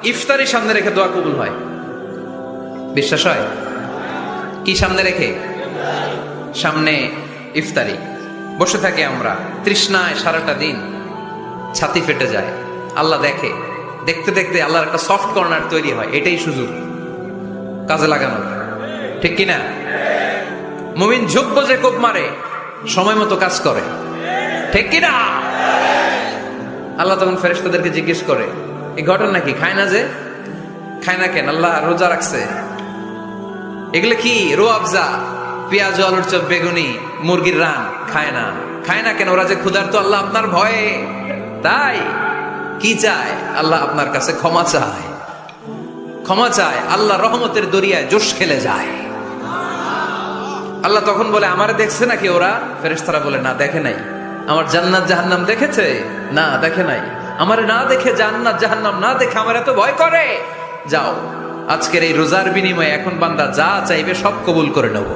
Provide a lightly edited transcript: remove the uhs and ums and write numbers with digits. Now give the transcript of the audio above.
ইফতারি সামনে রেখে দোয়া কবুল হয়, বিশ্বাস হয়? কি সামনে রেখে? সামনে ইফতারি। বসে থাকি আমরা তৃষ্ণায় সারাটা দিন, ছাতি ফেটে যায়। আল্লাহ দেখে, দেখতে দেখতে আল্লাহর একটা সফট কর্নার তৈরি হয়। এটাই সুযোগ কাজে লাগানো, ঠিক কিনা? মুমিন যোগ্য যে কোপ মারে, সময় মতো কাজ করে, ঠিক কিনা? আল্লাহ তখন ফেরেশতাদেরকে জিজ্ঞেস করে, এই ঘটনা কি? খায় না যে? খায় না কেন? আল্লাহ রোজা রাখছে। এগুলো কি? রোয়াবজা, পেঁয়াজ, আলুর চপ, বেগুনি, মুরগির রান খায় না। খায় না কেন? ওরা যে ক্ষুধার্ত, আল্লাহ আপনার ভয়ে। তাই কি চায়? আল্লাহ আপনার কাছে ক্ষমা চায়, ক্ষমা চায়। আল্লাহ রহমতের দরিয়ায় জোশ খেলে যায়। আল্লাহ তখন বলে, আমারে দেখছে নাকি ওরা? ফেরেশতারা বলে, না দেখে নাই। আমার জান্নাত জাহান্নাম দেখেছে? না দেখে নাই। আমারে না দেখে, জান্নাত জাহান্নাম না দেখে আমার এত ভয় করে। যাও, আজকের এই রোজার বিনিময়ে এখন বান্দা যা চাইবে সব কবুল করে নেব।